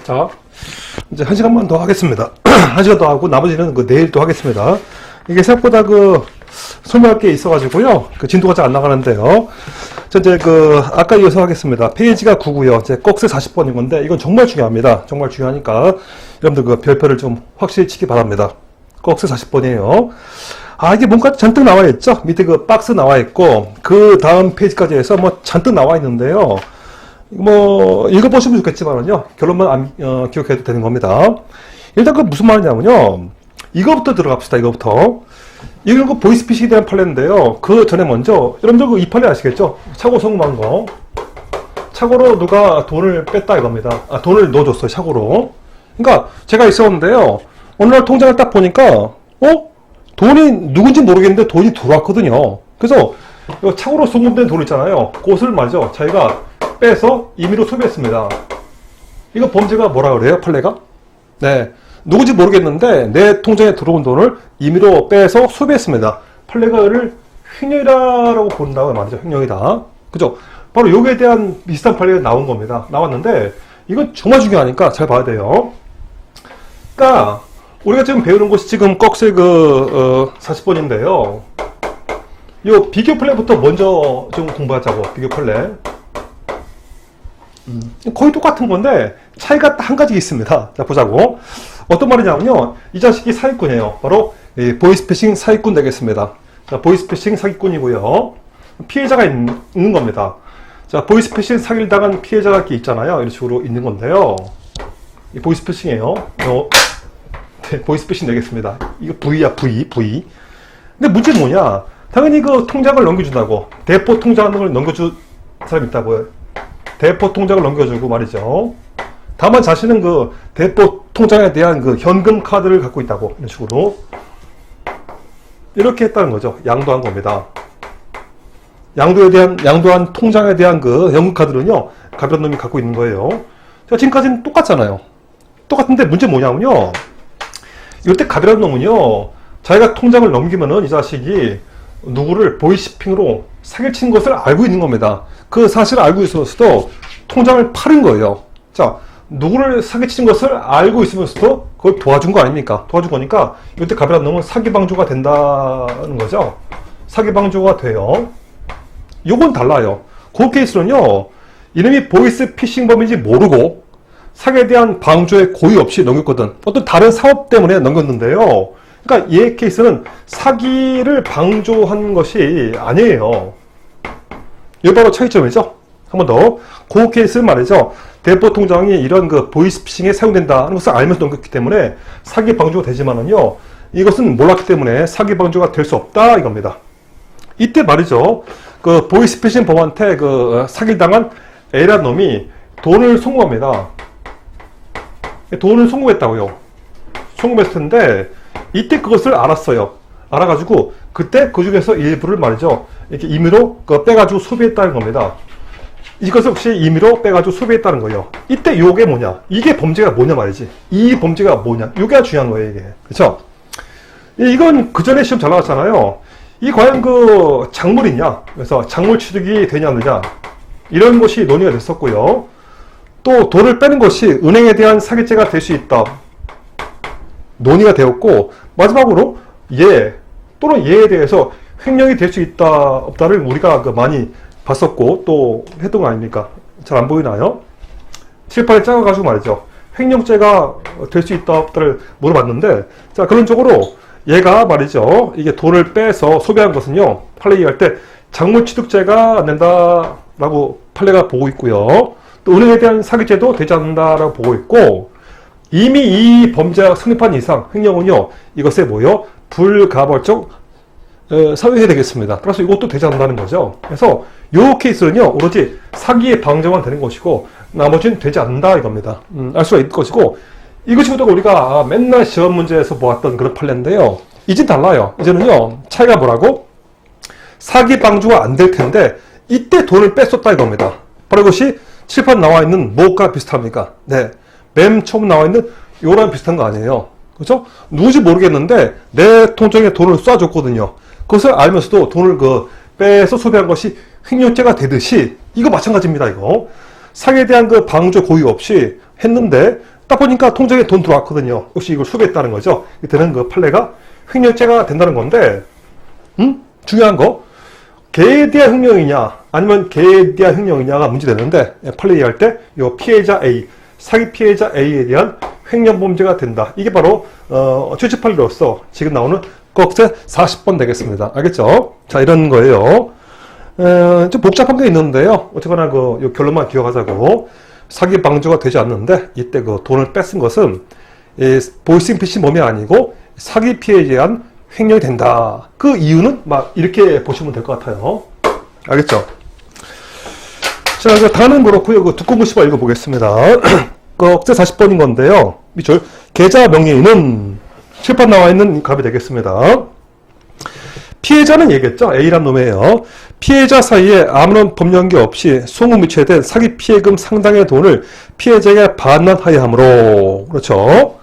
자, 이제 1시간만 더 하겠습니다. 1시간 더 하고 나머지는 내일 또 하겠습니다. 이게 생각보다 설명할 게 있어가지고요. 진도가 잘 안 나가는데요. 자, 이제 아까 이어서 하겠습니다. 페이지가 9고요. 이제 꺽쇠 40번인 건데, 이건 정말 중요합니다. 정말 중요하니까, 여러분들 별표를 좀 확실히 치기 바랍니다. 꺽쇠 40번이에요. 이게 뭔가 잔뜩 나와 있죠? 밑에 박스 나와 있고, 그 다음 페이지까지 해서 잔뜩 나와 있는데요. 읽어보시면 좋겠지만요. 결론만 기억해도 되는 겁니다. 일단 무슨 말이냐면요. 이거부터 들어갑시다, 이거부터. 이건 보이스피싱에 대한 판례인데요. 그 전에 먼저, 여러분들 이 판례 아시겠죠? 차고 송금한 거. 차고로 누가 돈을 뺐다 이겁니다. 돈을 넣어줬어요, 차고로. 그러니까 제가 있었는데요. 어느 날 통장을 딱 보니까, 돈이 누군지 모르겠는데 돈이 들어왔거든요. 그래서 차고로 송금된 돈 있잖아요. 그것을 말이죠. 자기가 빼서 임의로 소비했습니다. 이거 범죄가 뭐라 그래요? 판례가? 네. 누군지 모르겠는데 내 통장에 들어온 돈을 임의로 빼서 소비했습니다. 판례가 이를 횡령이다라고 본다고 말이죠. 횡령이다. 그죠? 바로 여기에 대한 비슷한 판례가 나온 겁니다. 나왔는데 이건 정말 중요하니까 잘 봐야 돼요. 그러니까 우리가 지금 배우는 것이 지금 꺽쇠 40번인데요. 요 비교 판례부터 먼저 좀 공부하자고. 비교 판례. 거의 똑같은 건데 차이가 딱 한 가지 있습니다. 자, 보자고. 어떤 말이냐면요. 이 자식이 사기꾼이에요. 바로 보이스피싱 사기꾼 되겠습니다. 자, 보이스피싱 사기꾼이고요. 피해자가 있는 겁니다. 자, 보이스피싱 사기를 당한 피해자가 이렇게 있잖아요. 이런 식으로 있는 건데요. 이 보이스피싱이에요. 네, 보이스피싱 되겠습니다. 이거 V야, V. 근데 문제는 뭐냐? 당연히 통장을 넘겨준다고. 대포 통장을 넘겨준 사람이 있다고요. 대포 통장을 넘겨주고 말이죠. 다만 자신은 대포 통장에 대한 현금 카드를 갖고 있다고. 이런 식으로. 이렇게 했다는 거죠. 양도한 겁니다. 양도한 통장에 대한 현금 카드는요, 가벼운 놈이 갖고 있는 거예요. 자, 지금까지는 똑같잖아요. 똑같은데 문제 뭐냐면요. 이때 가벼운 놈은요, 자기가 통장을 넘기면은 이 자식이 누구를 보이스피싱으로 사기를 친 것을 알고 있는 겁니다. 그 사실을 알고 있어서도 통장을 파는 거예요. 자, 누구를 사기친 것을 알고 있으면서도 그걸 도와준 거 아닙니까? 도와준 거니까 이때 가벼운 놈은 사기방조가 된다는 거죠. 사기방조가 돼요. 요건 달라요. 그 케이스는요, 이름이 보이스피싱범인지 모르고 사기에 대한 방조의 고의 없이 넘겼거든. 어떤 다른 사업 때문에 넘겼는데요. 그러니까 얘 케이스는 사기를 방조한 것이 아니에요. 이게 바로 차이점이죠. 한 번 더. 그 케이스는 말이죠. 대포 통장이 이런 보이스피싱에 사용된다는 것을 알면서 넘겼기 때문에 사기 방조가 되지만은요. 이것은 몰랐기 때문에 사기 방조가 될 수 없다 이겁니다. 이때 말이죠. 보이스피싱 범한테 사기를 당한 A라는 놈이 돈을 송금합니다. 돈을 송금했다고요. 송금했을 텐데 이때 그것을 알았어요. 알아가지고 그때 그 중에서 일부를 말이죠. 이렇게 임의로 빼가지고 소비했다는 겁니다. 이것을 혹시 임의로 빼가지고 소비했다는 거예요. 이때 요게 뭐냐? 이게 범죄가 뭐냐 말이지. 이 범죄가 뭐냐? 요게 중요한 거예요, 이게. 그렇죠? 이건 그 전에 시험 잘 나왔잖아요. 이 과연 작물이냐? 그래서 작물 취득이 되냐 안 되냐? 이런 것이 논의가 됐었고요. 또 돈을 빼는 것이 은행에 대한 사기죄가 될 수 있다. 논의가 되었고, 마지막으로 얘 또는 얘에 대해서 횡령이 될 수 있다 없다를 우리가 많이 봤었고 또 했던 거 아닙니까? 잘 안 보이나요? 칠판에 작아가지고 말이죠. 횡령죄가 될 수 있다 없다를 물어봤는데, 자, 그런 쪽으로 얘가 말이죠. 이게 돈을 빼서 소비한 것은요, 판례 얘기할 때 작물 취득죄가 안 된다라고 판례가 보고 있고요. 또 은행에 대한 사기죄도 되지 않는다라고 보고 있고, 이미 이 범죄가 성립한 이상 횡령은요, 이것에 뭐요? 불가벌적 사유해야 되겠습니다. 따라서 이것도 되지 않는다는 거죠. 그래서 이 케이스는요, 오로지 사기의 방조만 되는 것이고 나머지는 되지 않는다 이겁니다. 알 수가 있을 것이고, 이것이 보다 우리가 맨날 시험 문제에서 보았던 그런 판례인데요. 이제 달라요. 이제는요, 차이가 뭐라고? 사기 방조가 안 될 텐데 이때 돈을 뺐었다 이겁니다. 바로 이것이 칠판 나와 있는 뭐가 비슷합니까? 네, 맨 처음 나와 있는 요랑 비슷한 거 아니에요. 그렇죠? 누군지 모르겠는데 내 통장에 돈을 쏴줬거든요. 그것을 알면서도 돈을 빼서 소비한 것이 횡령죄가 되듯이 이거 마찬가지입니다. 이거 사기에 대한 방조 고의 없이 했는데 딱 보니까 통장에 돈 들어왔거든요. 역시 이걸 수배했다는 거죠. 되는 그 판례가 횡령죄가 된다는 건데, 중요한 거, 개에 대한 횡령이냐, 아니면 개에 대한 횡령이냐가 문제되는데, 판례 이해할 때, 요 피해자 A, 사기 피해자 A에 대한 횡령 범죄가 된다. 이게 바로, 취지 판례로서 지금 나오는 꺽쇠 40번 되겠습니다. 알겠죠? 자, 이런 거예요. 좀 복잡한 게 있는데요. 어쨌거나 요 결론만 기억하자고. 사기 방조가 되지 않는데, 이때 그 돈을 뺏은 것은, 보이스피싱 범이 아니고, 사기 피해에 대한 횡령이 된다. 그 이유는 막 이렇게 보시면 될 것 같아요. 알겠죠? 자, 그 단은 그렇고요. 그 두꺼운 시바 읽어보겠습니다. 꺽쇠 40번인 건데요. 밑줄 계좌 명의인은 칠판 나와 있는 값이 되겠습니다. 피해자는 얘기했죠. A란 놈이에요. 피해자 사이에 아무런 법령기 없이 송금 미취된 사기 피해금 상당의 돈을 피해자에게 반환하여 하므로, 그렇죠.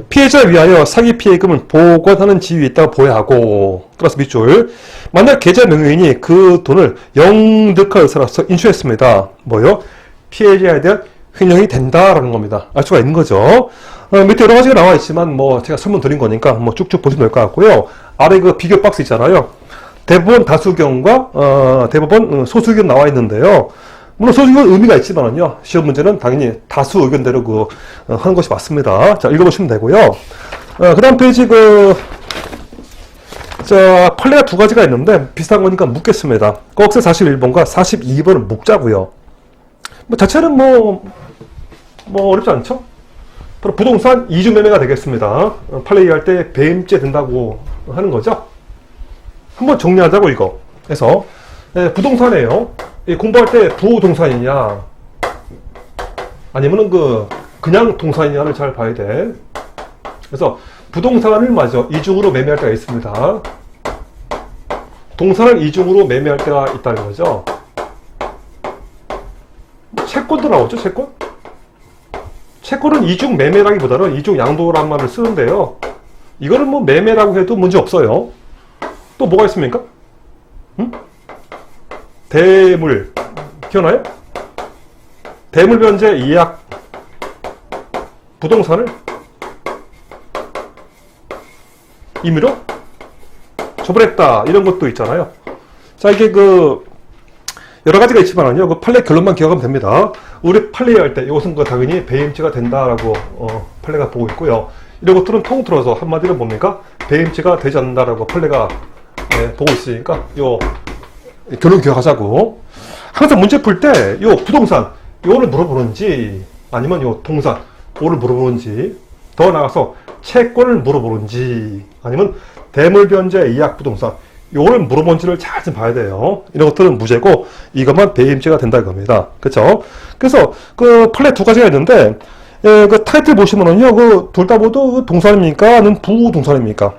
피해자를 위하여 사기 피해금을 보관하는 지위에 있다고 보여야 하고, 따라서 밑줄 만약 계좌 명의인이 그 돈을 영득할 의사로서 인출했습니다. 뭐요? 피해자에 대한 횡령이 된다라는 겁니다. 알 수가 있는 거죠. 밑에 여러 가지가 나와 있지만 뭐 제가 설문 드린 거니까 뭐 쭉쭉 보시면 될 것 같고요. 아래 그 비교 박스 있잖아요. 대부분 다수경과 대부분 소수경 나와 있는데요. 물론 소수경 의미가 있지만요. 시험 문제는 당연히 다수 의견대로 하는 것이 맞습니다. 자, 읽어보시면 되고요. 그 다음 페이지 판례가 두 가지가 있는데 비슷한 거니까 묻겠습니다. 꺽쇠 41번과 42번은 묵자고요. 자체는 어렵지 않죠? 바로 부동산 이주 매매가 되겠습니다. 판례 이해할 때 배임죄 된다고 하는 거죠. 한번 정리하자고 이거. 그래서 부동산이에요. 공부할 때 부동산이냐 아니면은 그냥 동산이냐를 잘 봐야 돼. 그래서 부동산을 맞아 이중으로 매매할 때가 있습니다. 동산을 이중으로 매매할 때가 있다는 거죠. 채권도 나오죠, 채권? 채권은 이중 매매라기보다는 이중 양도란 말을 쓰는데요. 이거는 뭐 매매라고 해도 문제 없어요. 또 뭐가 있습니까? 대물. 기억나요? 대물 변제 예약 부동산을 임의로 처분했다. 이런 것도 있잖아요. 자, 이게 여러 가지가 있지만요. 그 판례 결론만 기억하면 됩니다. 우리 판례 할 때 이것은 당연히 배임죄가 된다라고 판례가 보고 있고요. 이런 것들은 통틀어서 한마디로 뭡니까? 배임죄가 되지 않는다라고 판례가 보고 있으니까 요 결론 기억하자고. 항상 문제 풀 때 요 부동산 요거를 물어보는지 아니면 요 동산 요거를 물어보는지 더 나아가서 채권을 물어보는지 아니면 대물 변제 예약 부동산 요거를 물어본지를 잘 좀 봐야 돼요. 이런 것들은 무죄고 이것만 배임죄가 된다 이겁니다. 그렇죠? 그래서 판례 두 가지가 있는데 타이틀 보시면은요 둘 다 모두 동산입니까? 아니면 부동산입니까?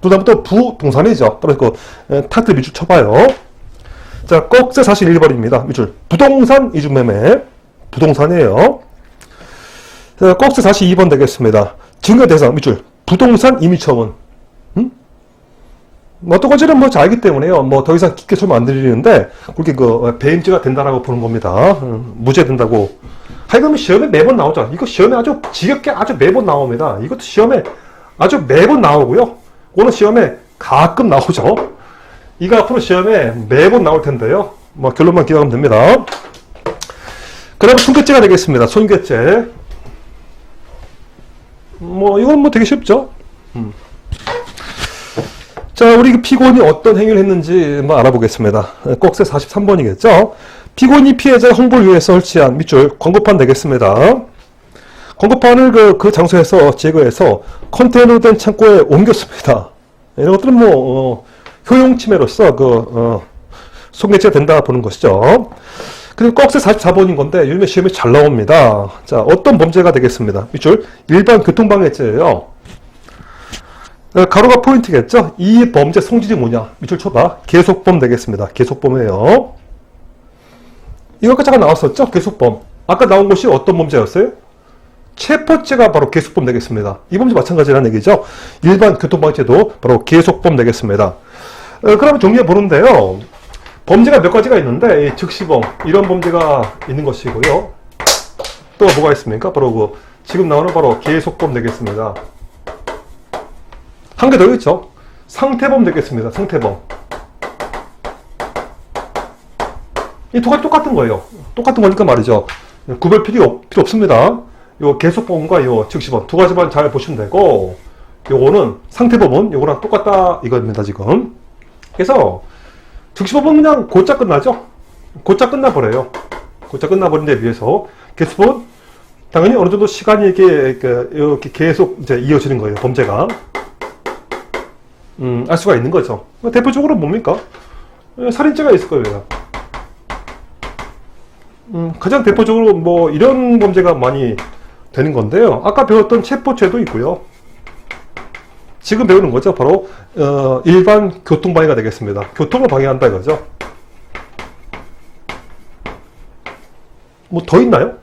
둘 다 모두 부동산이죠. 그래서 타이틀 밑줄 쳐봐요. 자, 꺽쇠 41번입니다. 밑줄 부동산 이중매매 부동산이에요. 자, 꺽쇠 42번 되겠습니다. 증거 대상 밑줄 부동산 임의처분. 어떤 건지는 잘 알기 때문에요. 더 이상 깊게 설명 안 드리는데, 그렇게 배임죄가 된다라고 보는 겁니다. 무죄 된다고. 하여간 시험에 매번 나오죠. 이거 시험에 아주 지겹게 아주 매번 나옵니다. 이것도 시험에 아주 매번 나오고요. 오늘 시험에 가끔 나오죠. 이거 앞으로 시험에 매번 나올 텐데요. 결론만 기억하면 됩니다. 그 다음 손괴죄가 되겠습니다. 손괴죄. 이건 되게 쉽죠. 자, 우리 피고인이 어떤 행위를 했는지 알아보겠습니다. 꺽쇠 43번이겠죠. 피고인이 피해자의 홍보를 위해서 설치한 밑줄 광고판 되겠습니다. 광고판을 그 장소에서 제거해서 컨테이너로 된 창고에 옮겼습니다. 이런 것들은 효용 침해로서 손괴죄가 된다 보는 것이죠. 그리고 꺽쇠 44번인 건데 요즘에 시험에 잘 나옵니다. 자, 어떤 범죄가 되겠습니다. 밑줄 일반 교통방해죄예요. 가로가 포인트겠죠? 이 범죄 성질이 뭐냐? 밑줄 쳐봐. 계속범 되겠습니다. 계속범이에요. 이거 아까 잠깐 나왔었죠? 계속범. 아까 나온 것이 어떤 범죄였어요? 체포죄가 바로 계속범 되겠습니다. 이 범죄 마찬가지라는 얘기죠. 일반 교통방해죄도 바로 계속범 되겠습니다. 그러면 정리해 보는데요. 범죄가 몇 가지가 있는데 즉시범 이런 범죄가 있는 것이고요. 또 뭐가 있습니까? 바로 지금 나오는 바로 계속범 되겠습니다. 한 개 더 있죠. 상태범 되겠습니다. 상태범. 이 두 가지 똑같은 거예요. 똑같은 거니까 말이죠. 구별 필요 없습니다. 요 계속범과 요 즉시범 두 가지만 잘 보시면 되고, 요거는 상태범은 요거랑 똑같다 이겁니다, 지금. 그래서 즉시범은 그냥 곧자 끝나죠. 곧자 끝나버려요. 곧자 끝나버린 데 비해서 계속범은 당연히 어느 정도 시간이 이렇게 계속 이제 이어지는 거예요, 범죄가. 알 수가 있는 거죠. 대표적으로 뭡니까? 살인죄가 있을 거예요. 가장 대표적으로 뭐 이런 범죄가 많이 되는 건데요. 아까 배웠던 체포죄도 있고요. 지금 배우는 거죠. 바로 일반 교통방해가 되겠습니다. 교통을 방해한다 이거죠. 뭐 더 있나요?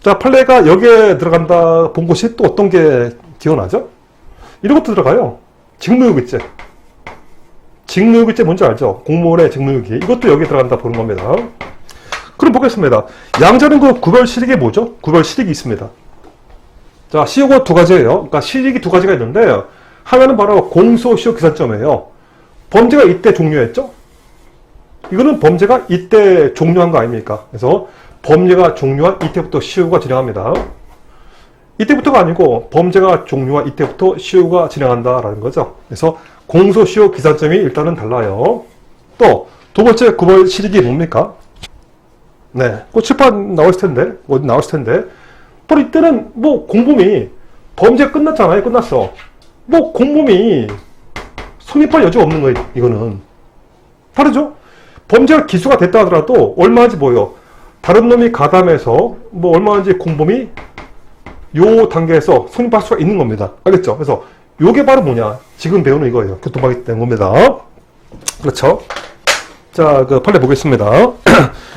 자, 판례가 여기에 들어간다 본 곳이 또 어떤 게 기억나죠? 이런 것도 들어가요. 직무유기죄. 직무유기죄 뭔지 알죠? 공무원의 직무유기. 이것도 여기에 들어간다 보는 겁니다. 그럼 보겠습니다. 양자는 그 구별 실익이 뭐죠? 구별 실익이 있습니다. 자, 시효가 두 가지예요. 그러니까 실익이 두 가지가 있는데, 하나는 바로 공소시효 기산점이에요. 범죄가 이때 종료했죠? 이거는 범죄가 이때 종료한 거 아닙니까? 그래서 범죄가 종료한 이때부터 시효가 진행합니다. 이때부터가 아니고 범죄가 종료한 이때부터 시효가 진행한다라는 거죠. 그래서 공소시효 기산점이 일단은 달라요. 또 두 번째 구별 실익이 뭡니까? 네, 그 칠판 나왔을 텐데, 어디 나왔을 텐데, 바로 이때는 뭐 공범이 범죄가 끝났잖아요. 끝났어. 뭐 공범이 성립할 여지가 없는 거예요. 이거는 다르죠. 범죄가 기소가 됐다 하더라도 얼마인지 뭐예요. 다른 놈이 가담해서 뭐 얼마인지 공범이 요 단계에서 성립할 수가 있는 겁니다. 알겠죠? 그래서 요게 바로 뭐냐? 지금 배우는 이거예요. 교통방해 된 겁니다. 그렇죠? 자, 그 판례 보겠습니다.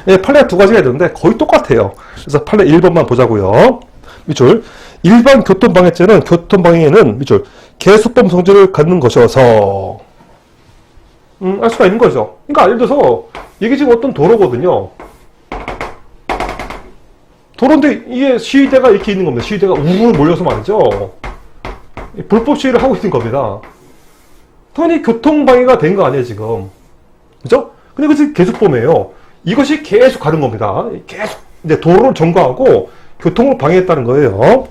예, 판례가 두 가지가 있는데 거의 똑같아요. 그래서 판례 1번만 보자고요. 밑줄. 일반 교통방해죄는 교통방해에는 밑줄 계속범 성질을 갖는 것이어서 알 수가 있는 거죠. 그러니까 예를 들어서 이게 지금 어떤 도로거든요. 도로인데 이게 시위대가 이렇게 있는 겁니다. 시위대가 우르르 몰려서 말이죠. 불법 시위를 하고 있는 겁니다. 당연히 교통방해가 된 거 아니에요, 지금. 그죠? 근데 그것이 계속범이에요. 이것이 계속 가는 겁니다. 계속 이제 도로를 점거하고 교통을 방해했다는 거예요.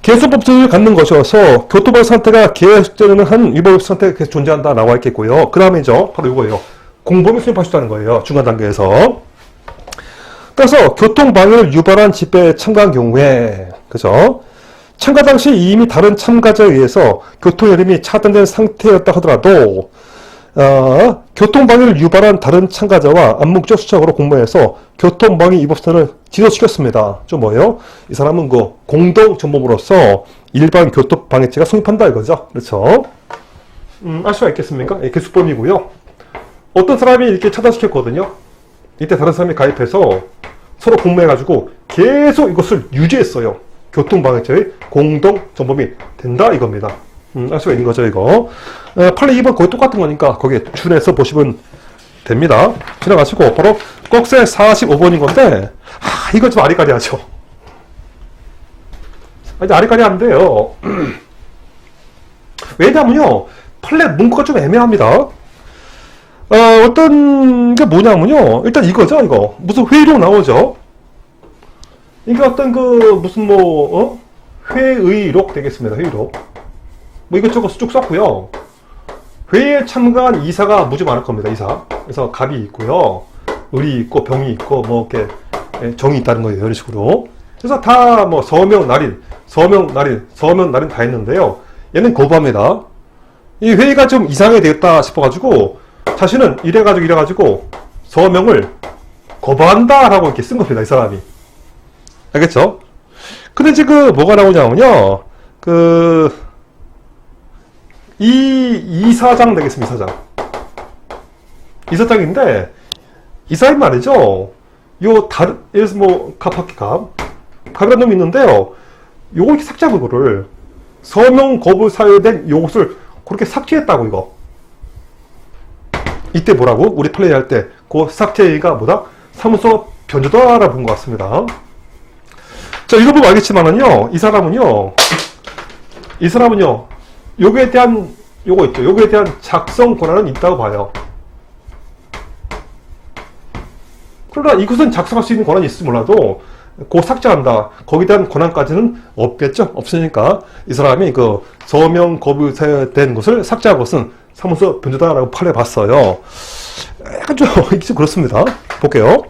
계속법칙을 갖는 것이어서 교통방해 상태가 계속되는 한 위법 상태가 계속 존재한다 라고 했겠고요. 그 다음에죠. 바로 이거예요. 공범이 수립할 수 있다는 거예요. 중간 단계에서. 따라서 교통방해를 유발한 집회에 참가한 경우에, 그죠? 참가 당시 이미 다른 참가자에 의해서 교통혈임이 차단된 상태였다 하더라도, 교통방해를 유발한 다른 참가자와 암묵적 수착으로 공모해서 교통방해 위법사를 기소시켰습니다. 좀 뭐예요? 이 사람은 그 공동전범으로서 일반 교통방해죄가 성립한다 이거죠. 그렇죠? 알 수가 있겠습니까? 예, 개수범이고요. 어떤 사람이 이렇게 차단시켰거든요. 이때 다른 사람이 가입해서 서로 공모해가지고 계속 이것을 유지했어요. 교통방해죄의 공동전범이 된다 이겁니다. 알 수가 있는 거죠, 이거. 판례 2번 거의 똑같은 거니까 거기에 준해서 보시면 됩니다. 지나가시고 바로 꺽쇠 45번인 건데, 이거 좀 아리까리하죠. 이제 아리까리 안 돼요. 왜냐면요, 판례 문구가 좀 애매합니다. 어떤 게 뭐냐면요, 일단 이거죠, 이거. 무슨 회의록 나오죠. 이게 어떤 무슨 회의록 되겠습니다, 회의록. 뭐 이것저것 쭉 썼고요. 회의에 참가한 이사가 무지 많을 겁니다. 이사. 그래서 갑이 있고요, 을이 있고 병이 있고 뭐 이렇게 정이 있다는 거예요. 이런 식으로. 그래서 다 뭐 서명 날인 다 했는데요. 얘는 거부합니다. 이 회의가 좀 이상하게 되겠다 싶어가지고 자신은 이래가지고 서명을 거부한다라고 이렇게 쓴 겁니다. 이 사람이. 알겠죠? 근데 지금 뭐가 나오냐면요. 이사장 되겠습니다, 이사장. 이사장인데, 이사인 말이죠. 예를 들어서 뭐, 갑이라는 놈이 있는데요. 요거 이렇게 삭제한 거를, 서명 거부 사유된 요것을 그렇게 삭제했다고, 이거. 이때 뭐라고? 우리 플레이 할 때, 그 삭제가 뭐다? 사무소 변조다라고 본 것 같습니다. 자, 읽어보면 알겠지만은요, 이 사람은요, 요거에 대한, 요거 있죠. 요거에 대한 작성 권한은 있다고 봐요. 그러나 이것은 작성할 수 있는 권한이 있을지 몰라도, 그 삭제한다. 거기에 대한 권한까지는 없겠죠? 없으니까, 이 사람이 그 서명 거부된 것을 삭제한 것은 사무소 변조다라고 판례봤어요. 약간 좀 그렇습니다. 볼게요.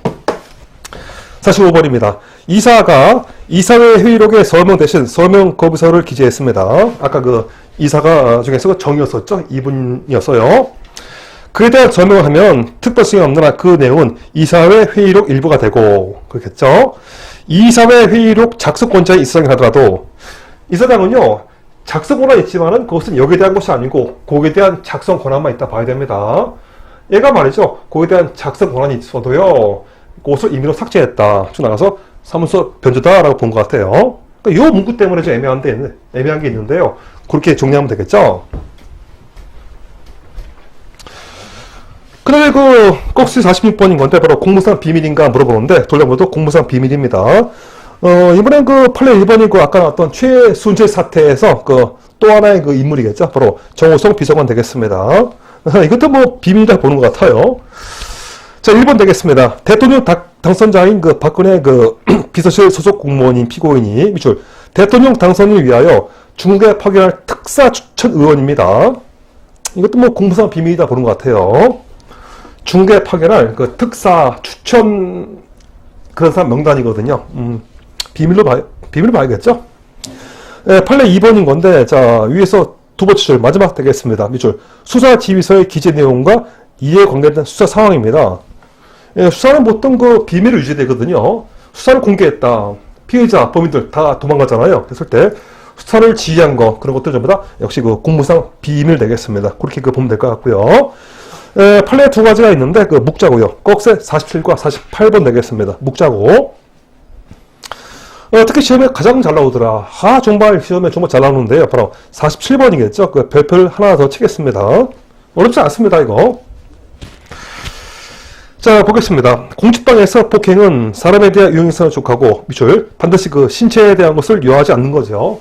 45번입니다. 이사가 이사회 회의록에 서명 대신 서명 거부서를 기재했습니다. 아까 그 이사가 중에서 정이었었죠? 이분이었어요. 그에 대한 서명을 하면 특별성이 없는 그 내용은 이사회 회의록 일부가 되고, 그렇겠죠? 이사회 회의록 작성권자의 이사장이 하더라도, 이사장은요, 작성 권한이 있지만은 그것은 여기에 대한 것이 아니고, 거기에 대한 작성 권한만 있다 봐야 됩니다. 얘가 말이죠, 거기에 대한 작성 권한이 있어도요, 그것을 임의로 삭제했다. 쭉 나가서 사무소 변조다라고 본 것 같아요. 그러니까 이 문구 때문에 좀 애매한 게 있는데요. 그렇게 정리하면 되겠죠? 그 다음에 그 꼭지 46번인 건데 바로 공무상 비밀인가 물어보는데 돌려보도 공무상 비밀입니다. 이번엔 그 판례 1번이고 아까 나왔던 최순실 사태에서 그 또 하나의 그 인물이겠죠. 바로 정호성 비서관 되겠습니다. 이것도 뭐 비밀이라 보는 것 같아요. 자, 1번 되겠습니다. 대통령 당선자인 그 박근혜 그 비서실 소속 공무원인 피고인이 미출 대통령 당선을 위하여 중국에 파견할 특사 추천 의원입니다. 이것도 뭐 공무상 비밀이다 보는 것 같아요. 중국에 파견할 그 특사 추천 그런 사람 명단이거든요. 비밀로 봐야겠죠? 네, 판례 2번인 건데, 자, 위에서 두 번째 줄 마지막 되겠습니다. 밑줄 수사 지휘서의 기재 내용과 이에 관계된 수사 상황입니다. 예, 수사는 보통 그 비밀을 유지되거든요. 수사를 공개했다. 피해자, 범인들 다 도망가잖아요. 그랬을 때 수사를 지휘한 거 그런 것들 전부 다 역시 그 공무상 비밀 되겠습니다. 그렇게 그 보면 될 것 같고요. 예, 판례 두 가지가 있는데 그 묵자고요. 꺽쇠 47과 48번 되겠습니다. 묵자고. 특히 시험에 가장 잘 나오더라. 정말 시험에 정말 잘 나오는데요. 바로 47번이겠죠. 그 별표를 하나 더 치겠습니다. 어렵지 않습니다, 이거. 자, 보겠습니다. 공직방에서 폭행은 사람에 대한 유용성을 촉하고, 미출, 반드시 그 신체에 대한 것을 요하지 않는 거죠.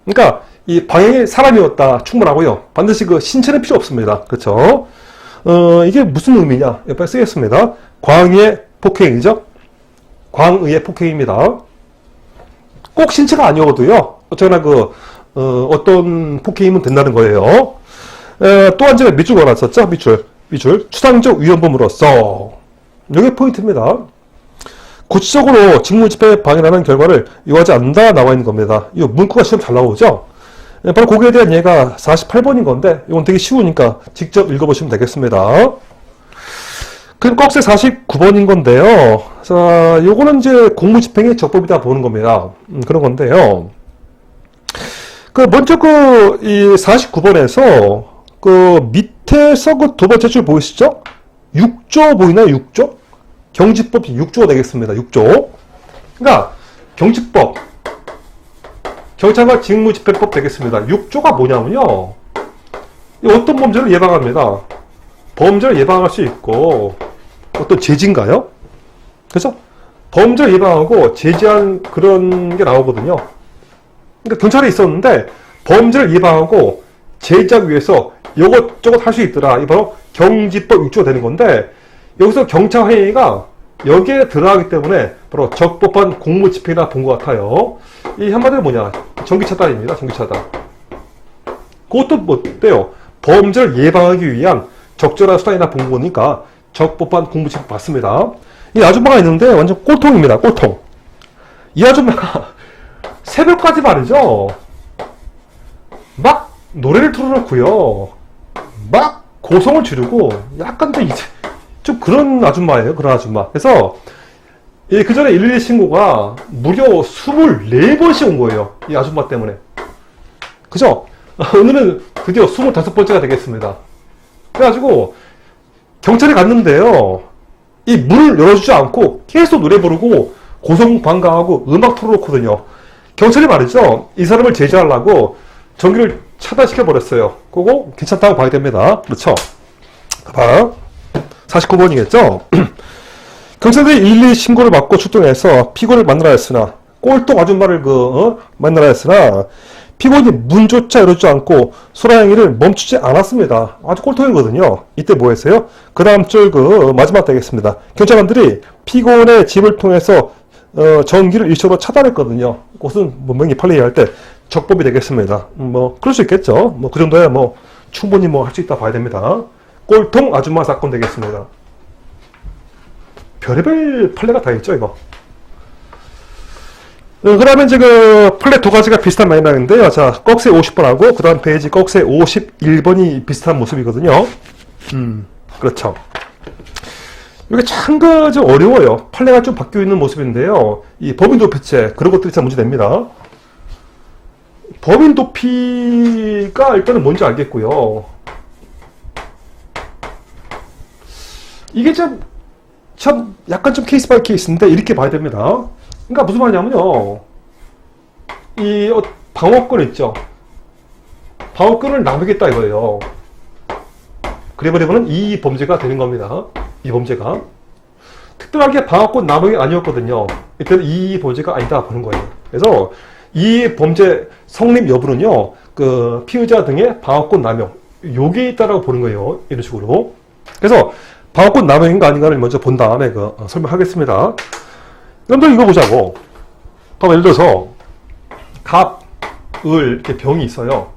그러니까, 이 방행이 사람이었다. 충분하고요. 반드시 그 신체는 필요 없습니다. 그렇죠? 이게 무슨 의미냐? 옆에 쓰겠습니다. 광의의 폭행이죠? 광의의 폭행입니다. 꼭 신체가 아니어도요. 어쩌나 그 어떤 폭행이면 된다는 거예요. 또 한 점에 밑줄 걸었었죠. 밑줄 추상적 위헌범으로서 이게 포인트입니다. 구체적으로 직무집행에 방해하는 결과를 요하지 않는다 나와 있는 겁니다. 이 문구가 시험 잘 나오죠. 바로 거기에 대한 예가 48번인 건데 이건 되게 쉬우니까 직접 읽어보시면 되겠습니다. 그럼 꺽쇠 49번인 건데요. 자, 요거는 이제 공무집행의 적법이다 보는 겁니다. 그런 건데요. 먼저 이 49번에서 밑에서 두 번째 줄 보이시죠? 6조 보이나요? 6조? 경지법 6조가 되겠습니다. 6조. 그러니까, 경지법. 경찰과 직무집행법 되겠습니다. 6조가 뭐냐면요. 어떤 범죄를 예방합니다. 범죄를 예방할 수 있고, 어떤 제지인가요? 그래서 범죄를 예방하고 제지한 그런 게 나오거든요. 그러니까 경찰에 있었는데 범죄를 예방하고 제지하기 위해서 이것저것 할 수 있더라. 이 바로 경지법 6조가 되는 건데 여기서 경찰회의가 여기에 들어가기 때문에 바로 적법한 공무집행이라 본 것 같아요. 이 한마디로 뭐냐? 전기차단입니다. 전기차단. 그것도 뭐 어때요? 범죄를 예방하기 위한 적절한 수단이나 본 거니까 적법한 공무집행 받습니다. 이 아줌마가 있는데 완전 꼴통입니다. 꼴통. 이 아줌마가 새벽까지 말이죠. 막 노래를 틀어놓고요. 막 고성을 지르고 약간 더 이제 좀 그런 아줌마예요. 그런 아줌마. 그래서 그 전에 112 신고가 무려 24번씩 온 거예요. 이 아줌마 때문에. 그죠? 오늘은 드디어 25번째가 되겠습니다. 그래가지고 경찰에 갔는데요. 이 문을 열어주지 않고 계속 노래 부르고 고성방가하고 음악 틀어놓거든요. 경찰이 말이죠. 이 사람을 제지하려고 전기를 차단시켜버렸어요. 그거 괜찮다고 봐야 됩니다. 그렇죠? 봐. 49번이겠죠? 경찰들이 112 신고를 받고 출동해서 피고를 만나라 했으나 꼴통 아줌마를 만나라 했으나 피고인이 문조차 열어주지 않고 소라행위를 멈추지 않았습니다. 아주 꼴통이거든요. 이때 뭐 했어요? 그 다음 줄 마지막 되겠습니다. 경찰관들이 피고인의 집을 통해서 전기를 일시적으로 차단했거든요. 그것은 분명히 판례할 때 적법이 되겠습니다. 그럴 수 있겠죠. 그 정도야 충분히 할 수 있다 봐야 됩니다. 꼴통 아줌마 사건 되겠습니다. 별의별 판례가 다 있죠, 이거. 그러면 이제 판례 두 가지가 비슷한 맥락인데요. 자, 꺽쇠 50번하고 그 다음 페이지 꺽쇠 51번이 비슷한 모습이거든요. 그렇죠. 이게 참 좀 어려워요. 판례가 좀 바뀌어 있는 모습인데요. 이 법인 도피죄 그런 것들이 참 문제됩니다. 법인 도피가 일단은 뭔지 알겠고요. 이게 참 약간 좀 케이스 바이 케이스인데 이렇게 봐야 됩니다. 그러니까 무슨 말이냐면요. 이 방어권 있죠. 방어권을 나누겠다 이거예요. 그래버리면 이 범죄가 되는 겁니다. 이 범죄가. 특별하게 방어권 나누기 아니었거든요. 이때는 이 범죄가 아니다 보는 거예요. 그래서 이 범죄 성립 여부는요. 그 피의자 등의 방어권 남용 요게 있다라고 보는 거예요. 이런 식으로. 그래서 방어권 남용인가 아닌가를 먼저 본 다음에 설명하겠습니다. 여러분들 이거 보자고. 예를 들어서 갑, 을 이렇게 병이 있어요.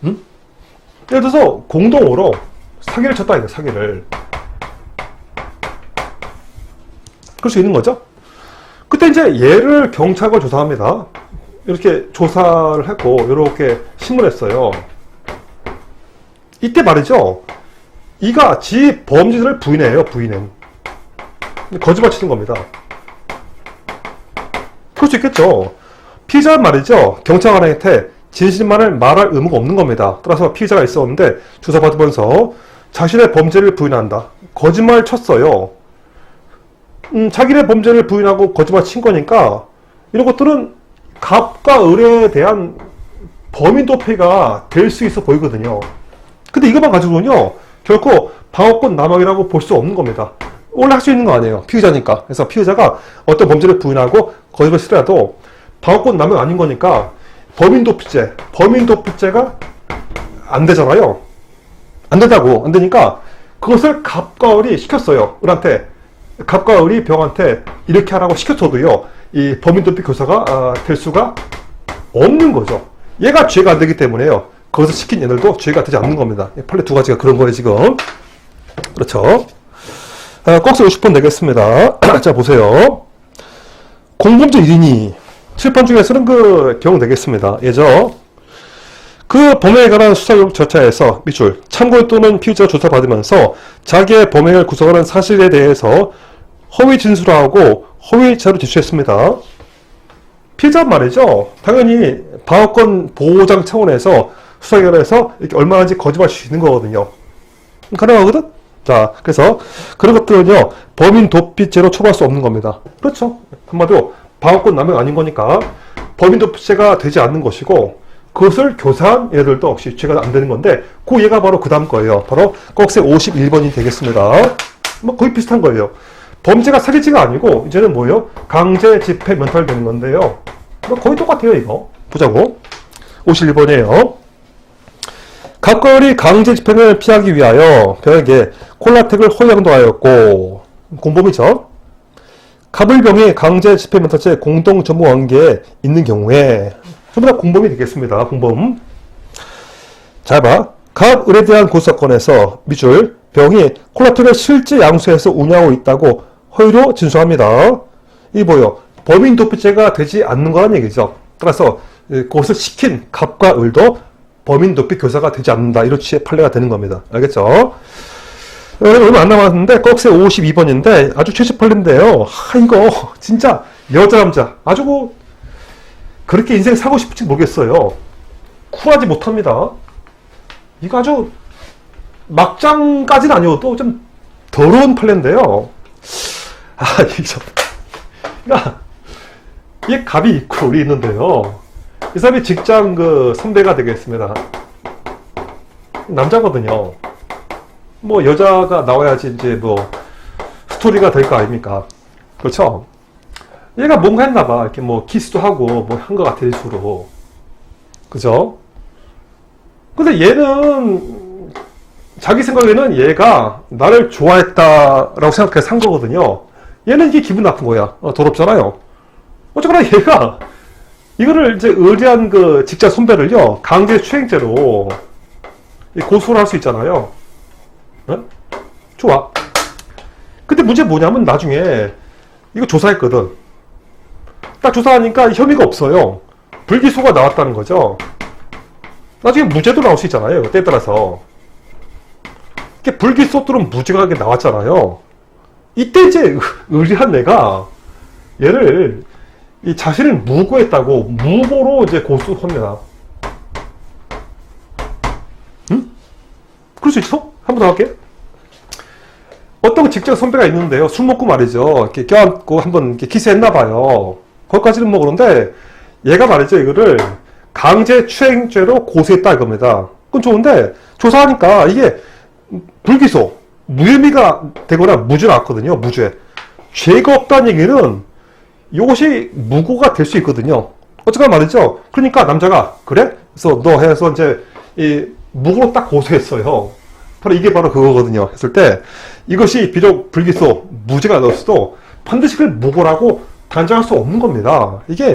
예를 들어서 공동으로 사기를 쳤다 이거 사기를. 그럴 수 있는 거죠. 그때 이제 얘를 경찰과 조사합니다. 이렇게 조사를 했고 이렇게 신문했어요. 이때 말이죠. 이가 지 범죄를 부인해요. 부인은. 거짓말 치는 겁니다. 그럴 수 있겠죠. 피의자는 말이죠. 경찰관한테 진실만을 말할 의무가 없는 겁니다. 따라서 피의자가 있었는데 조사받으면서 자신의 범죄를 부인한다. 거짓말 쳤어요. 자기의 범죄를 부인하고 거짓말 친 거니까 이런 것들은 갑과 을에 대한 범인 도피가 될 수 있어 보이거든요. 근데 이것만 가지고는요. 결코 방어권 남용이라고 볼 수 없는 겁니다. 원래 할 수 있는 거 아니에요. 피의자니까. 그래서 피의자가 어떤 범죄를 부인하고 거짓말 치더라도 방어권 남용 아닌 거니까 범인 도피죄가 안 되잖아요. 안 된다고. 안 되니까 그것을 갑과 을이 시켰어요. 을한테. 갑과 을이 병한테 이렇게 하라고 시켰어도요. 이 범인 도피 교사가 될 수가 없는 거죠. 얘가 죄가 안 되기 때문에요. 거기서 시킨 얘들도 죄가 되지 않는 겁니다. 판례 두 가지가 그런 거예요, 지금. 그렇죠. 꺽쇠 50번 내겠습니다. 자, 보세요. 공범죄 1인이 칠판 중에서는 그 경우 되겠습니다. 예죠. 그 범행에 관한 수사 절차에서 밑줄 참고인 또는 피의자가 조사받으면서 자기의 범행을 구성하는 사실에 대해서 허위 진술하고 허위 자료 제출했습니다. 피의자 말이죠. 당연히 방어권 보호장 차원에서 수사기관에서 이렇게 얼마든지 거짓말 수 있는 거거든요. 가능하거든? 자, 그래서 그런 것들은요, 범인 도피죄로 처벌할 수 없는 겁니다. 그렇죠. 한마디로 방어권 남용 아닌 거니까 범인 도피죄가 되지 않는 것이고, 그것을 교사한 얘들도 역시 죄가 안 되는 건데, 그 얘가 바로 그 다음 거예요. 바로 꺽쇠 51번이 되겠습니다. 거의 비슷한 거예요. 범죄가 사기죄가 아니고, 이제는 뭐예요? 강제 집행 면탈 되는 건데요. 거의 똑같아요, 이거. 보자고. 51번이에요. 갑과 을이 강제 집행을 피하기 위하여 병에게 콜라텍을 허용도하였고, 공범이죠. 갑을병이 강제 집행 면탈죄 공동 전무 관계에 있는 경우에 전부 다 공범이 되겠습니다. 공범. 잘 봐. 갑을에 대한 고소사건에서 밑줄 병이 콜라텍을 실제 양수해서 운영하고 있다고 허위로 진술합니다. 이 뭐요? 범인 도피죄가 되지 않는 거란 얘기죠. 따라서 그것을 시킨 갑과 을도 범인 도피 교사가 되지 않는다. 이런 취지의 판례가 되는 겁니다. 알겠죠? 얼마 안 남았는데 꺽쇠 52번인데 아주 최초 판례인데요. 이거 진짜 여자 남자 아주 그렇게 인생 살고 싶을지 모르겠어요. 쿨하지 못합니다. 이거 아주 막장까지는 아니어도 좀 더러운 판례인데요. 이게 좀 그러니까 이게 갑이 있고 을이 있는데요. 이 사람이 직장 선배가 되겠습니다. 남자거든요. 여자가 나와야지 이제 스토리가 될 거 아닙니까? 그렇죠? 얘가 뭔가 했나봐. 이렇게 뭐 키스도 하고 뭐 한 것 같아, 일수로. 그죠? 근데 얘는 자기 생각에는 얘가 나를 좋아했다라고 생각해서 산 거거든요. 얘는 이게 기분 나쁜 거야. 더럽잖아요. 어쨌거나 얘가 이거를 이제 의리한 그 직장 선배를요, 강제 추행죄로 고소를 할 수 있잖아요. 응? 좋아. 근데 문제 뭐냐면 나중에 이거 조사했거든. 딱 조사하니까 혐의가 없어요. 불기소가 나왔다는 거죠. 나중에 무죄도 나올 수 있잖아요. 때에 따라서. 이렇게 불기소 또는 무죄가 나왔잖아요. 이때 이제 의리한 내가 얘를 이 자신을 무고했다고 무고로 이제 고소합니다. 응? 그럴 수 있어? 한 번 더 할게. 어떤 직장 선배가 있는데요. 술 먹고 말이죠. 이렇게 껴안고 한번 이렇게 키스했나봐요. 거기까지는 뭐 그런데 얘가 말이죠. 이거를 강제 추행죄로 고소했다 이겁니다. 그건 좋은데 조사하니까 이게 불기소, 무혐의가 되거나 무죄 나왔거든요. 무죄. 죄가 없다는 얘기는 이것이 무고가 될 수 있거든요. 어쨌거나 말이죠. 그러니까 남자가 그래? 그래서 너 해서 이제 이 무고로 딱 고소했어요. 바로 이게 바로 그거거든요. 했을 때 이것이 비록 불기소, 무죄가 나왔어도 반드시 그걸 무고라고 단정할 수 없는 겁니다. 이게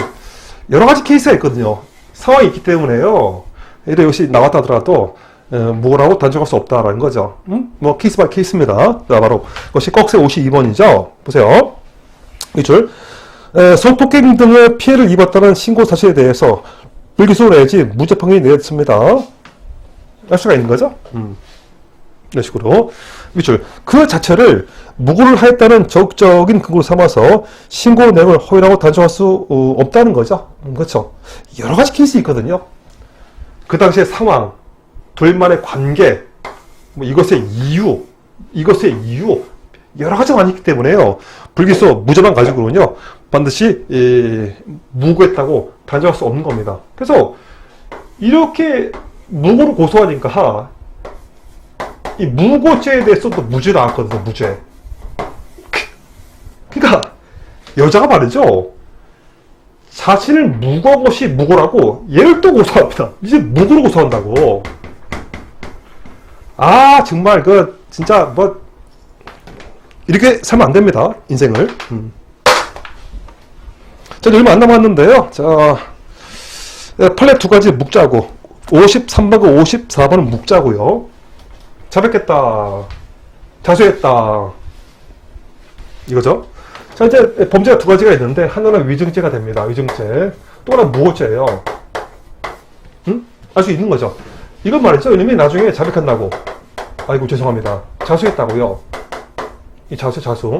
여러 가지 케이스가 있거든요. 상황이 있기 때문에요. 이래 이것이 나왔다 하더라도 무고라고 단정할 수 없다라는 거죠. 뭐 케이스 바이 케이스입니다. 자, 바로 그것이 꺽쇠 52번이죠. 보세요. 이 줄. 성폭행 등의 피해를 입었다는 신고 사실에 대해서 불기소 내지 무죄 판결이 내렸습니다. 알 수가 있는 거죠. 이런 식으로 밑줄 그 자체를 무고를 하였다는 적극적인 근거로 삼아서 신고 내용을 허위라고 단정할 수 없다는 거죠. 그렇죠. 여러 가지 케이스 있거든요. 그 당시의 상황, 둘만의 관계, 뭐 이것의 이유 여러 가지가 많이 있기 때문에요. 불기소 무죄만 가지고는요 반드시 무고했다고 단정할 수 없는 겁니다. 그래서 이렇게 무고로 고소하니까 이 무고죄에 대해서도 무죄 나왔거든요. 무죄. 그러니까 여자가 말이죠. 자신을 무고한 것이 무고라고 얘를 또 고소합니다. 이제 무고로 고소한다고. 아 정말 그 진짜 뭐 이렇게 살면 안 됩니다. 인생을. 자 얼마 안 남았는데요. 자 판례 두 가지 묵자고 53번과 54번은 묵자고요. 자백했다, 자수했다 이거죠. 자 이제 범죄가 두 가지가 있는데 하나는 위증죄가 됩니다. 위증죄. 또 하나는 무고죄예요. 알 수 있는 거죠. 이건 말이죠. 이놈이 나중에 자백한다고 아이고 죄송합니다 자수했다고요. 이 자수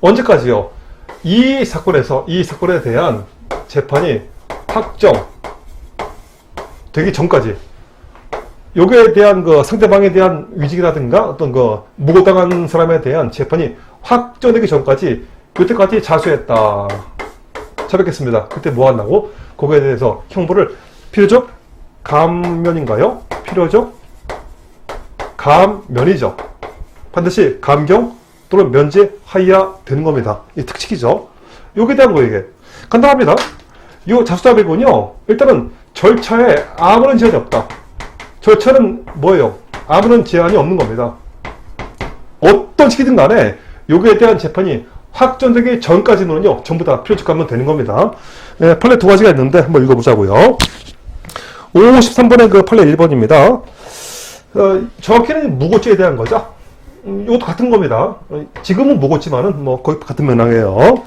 언제까지요? 이 사건에 대한 재판이 확정 되기 전까지 여기에 대한 그 상대방에 대한 위증이라든가 어떤 그 무고당한 사람에 대한 재판이 확정되기 전까지 그때까지 자수했다. 자백했습니다. 그때 뭐 한다고? 거기에 대해서 형벌을 필요적 감면인가요? 필요적 감면이죠. 반드시 감경 또는 면제하여야 되는 겁니다. 이 특칙이죠. 여기에 대한 거 이게 간단합니다. 이 자수자백은요 일단은 절차에 아무런 제한이 없다. 절차는 뭐예요? 아무런 제한이 없는 겁니다. 어떤 시기든 간에 여기에 대한 재판이 확정되기 전까지는요 전부 다 필요적 감면 되는 겁니다. 네, 판례 두 가지가 있는데 한번 읽어보자고요. 53번의 그 판례 1번입니다. 정확히는 무고죄에 대한 거죠. 이것도 같은 겁니다. 지금은 무고지만은 뭐 거의 같은 맥락이에요.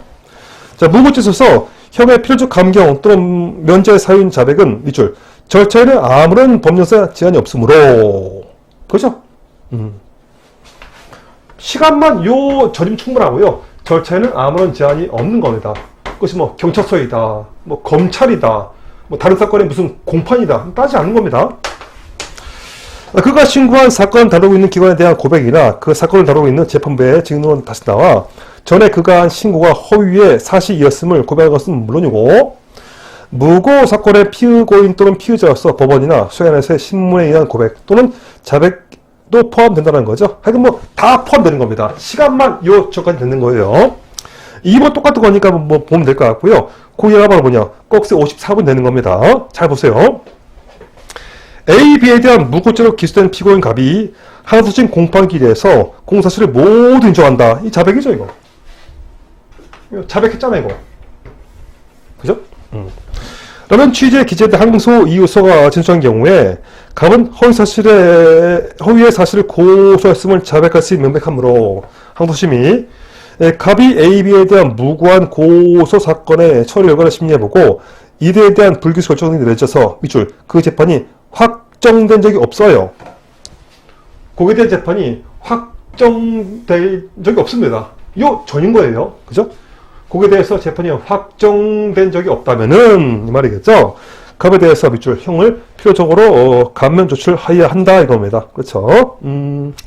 자, 무고죄에 있어서 형의 필요적 감경 또는 면제 사유인 자백은 밑줄 절차에는 아무런 법령상 제한이 없으므로 그렇죠? 시간만 요 전이면 충분하고요. 절차에는 아무런 제한이 없는 겁니다. 그것이 뭐 경찰서이다, 뭐 검찰이다, 뭐 다른 사건에 무슨 공판이다 따지지 않는 겁니다. 그가 신고한 사건을 다루고 있는 기관에 대한 고백이나 그 사건을 다루고 있는 재판부의 증인으로 다시 나와 전에 그가 한 신고가 허위의 사실이었음을 고백한 것은 물론이고 무고 사건의 피의고인 또는 피의자로서 법원이나 수행안에서의 신문에 의한 고백 또는 자백도 포함된다는 거죠. 하여튼 뭐 다 포함되는 겁니다. 시간만 요 저까지 되는 거예요. 2번 똑같은 거니까 뭐 보면 될 것 같고요. 거기가 바로 뭐냐? 꺽쇠 54번 되는 겁니다. 잘 보세요. A, B에 대한 무고죄로 기소된 피고인 갑이 항소심 공판기일에서 공사실을 모두 인정한다. 이 자백이죠, 이거. 자백했잖아, 이거. 그죠? 그러면 취재 기재된 항소 이유서가 진술한 경우에 갑은 허위의 사실을 고소했음을 자백할 수 있는 명백하므로 항소심이 갑이 A, B에 대한 무고한 고소 사건의 처리 결과를 심리해보고 이들에 대한 불기소 결정이 내려져서 밑줄 그 재판이 확정된 적이 없어요. 거기에 대한 재판이 확정된 적이 없습니다. 이거 전인 거예요. 그죠? 거기에 대해서 재판이 확정된 적이 없다면은 이 말이겠죠. 갑에 대해서 밑줄 형을 필요적으로 감면 조치를 하여야 한다 이겁니다. 그렇죠?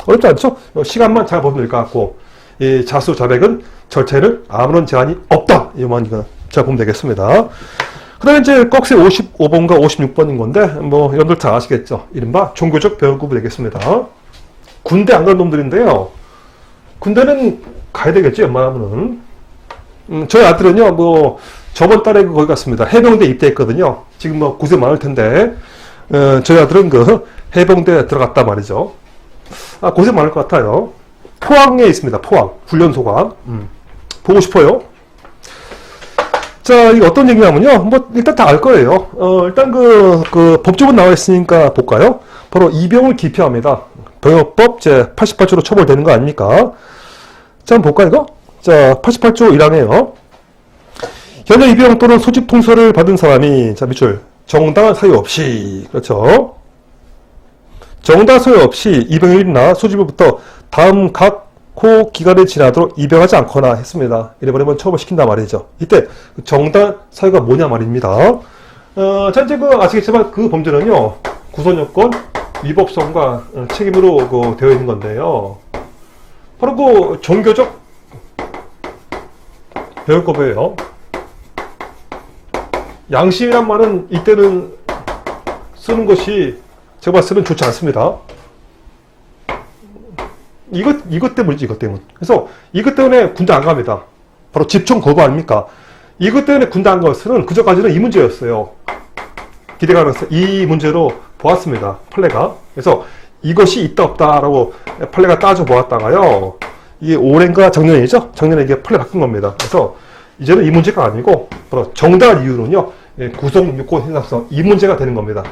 어렵지 않죠? 시간만 잘 보면 될 것 같고 이 자수 자백은 절차에는 아무런 제한이 없다. 이만 이거 잘 보면 되겠습니다. 그다음에 이제 꺽쇠 55번과 56번인 건데 뭐 여러분들 다 아시겠죠? 이른바 종교적 배열구분 되겠습니다. 군대 안 간 놈들인데요. 군대는 가야 되겠지 웬만하면은. 저희 아들은요, 뭐, 저번 달에 거기 갔습니다. 해병대 입대했거든요. 지금 뭐, 고생 많을 텐데, 저희 아들은 그, 해병대 들어갔단 말이죠. 아, 고생 많을 것 같아요. 포항에 있습니다. 포항. 훈련소가. 보고 싶어요. 자, 이게 어떤 얘기냐면요. 뭐, 일단 다 알 거예요. 일단 그 법조문 나와 있으니까 볼까요? 바로 이병을 기피합니다. 병역법 제 88조로 처벌되는 거 아닙니까? 자, 한번 볼까, 이거? 자, 88조 1항이에요. 현재 입영 또는 소집 통서를 받은 사람이, 자, 밑줄. 정당한 사유 없이, 그렇죠. 정당한 사유 없이 입영일이나 소집일부터 다음 각 호 기간이 지나도록 입영하지 않거나 했습니다. 이래버리면 처벌시킨단 말이죠. 이때 정당한 사유가 뭐냐 말입니다. 자, 이제 아시겠지만 그 범죄는요, 구선요건, 위법성과 책임으로 되어 있는 건데요. 바로 그 종교적 배열법이에요. 양심이란 말은 이때는 쓰는 것이 제가 봤을 때는 좋지 않습니다. 이것 때문이지, 이것 때문. 그래서 이것 때문에 군대 안 갑니다. 바로 집총 거부 아닙니까? 이것 때문에 군대 안 갔으면 그저까지는 이 문제였어요. 기대가 가면서 이 문제로 보았습니다. 판례가. 그래서 이것이 있다 없다라고 판례가 따져 보았다가요. 이게 올해인가 작년이죠? 작년에 이게 판례 바뀐 겁니다. 그래서 이제는 이 문제가 아니고 바로 정당한 이유는요. 구성 요건 해당성 이 문제가 되는 겁니다.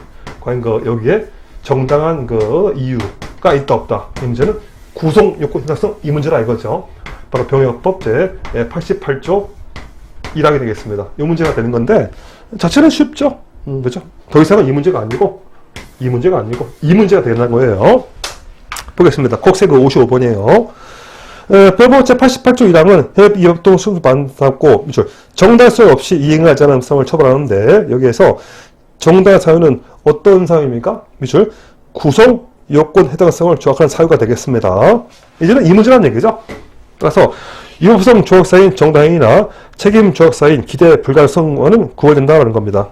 과연 여기에 정당한 이유가 있다 없다. 이 문제는 구성 요건 해당성 이 문제라 이거죠. 바로 병역법 제 88조 1항이 되겠습니다. 이 문제가 되는 건데 자체는 쉽죠. 그죠? 더 이상은 이 문제가 아니고 이 문제가 되는 거예요. 보겠습니다. 꺽쇠 55번이에요. 법원 제 88조 1항은 해외 이협동 수수 받았고 정당 사유 없이 이행을 하지 않은 사람을 처벌하는데 여기에서 정당한 사유는 어떤 사유입니까? 밑줄 구성 요건 해당성을 조각하는 사유가 되겠습니다. 이제는 이 문제란 얘기죠. 따라서 위법성 조각사인 정당행위나 책임 조각사인 기대 불가능성은 구월된다는 겁니다.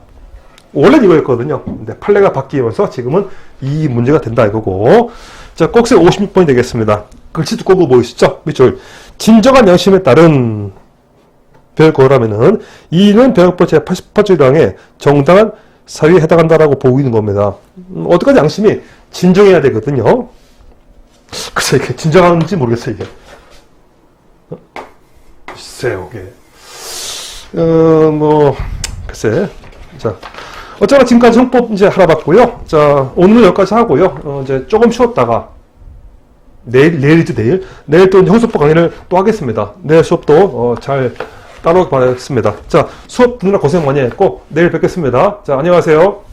원래는 이거였거든요. 근데 판례가 바뀌면서 지금은 이 문제가 된다 이거고. 자, 꺽쇠 56번이 되겠습니다. 글씨 두꺼운 거 보이시죠? 밑줄. 진정한 양심에 따른 배열거라면은 이는 배열법 제 88조 1항에 정당한 사유에 해당한다라고 보고 있는 겁니다. 어디까지 양심이 진정해야 되거든요. 글쎄, 이게 진정하는지 모르겠어요, 이게. 글쎄요, 이게. 글쎄. 자. 어쩌나 지금까지 형법 이제 알아봤고요. 자, 오늘은 여기까지 하고요. 이제 조금 쉬었다가, 내일이죠, 내일. 내일 또 형소법 강의를 또 하겠습니다. 내일 수업도, 잘 따라오길 바라겠습니다. 자, 수업 듣느라 고생 많이 했고, 내일 뵙겠습니다. 자, 안녕하세요.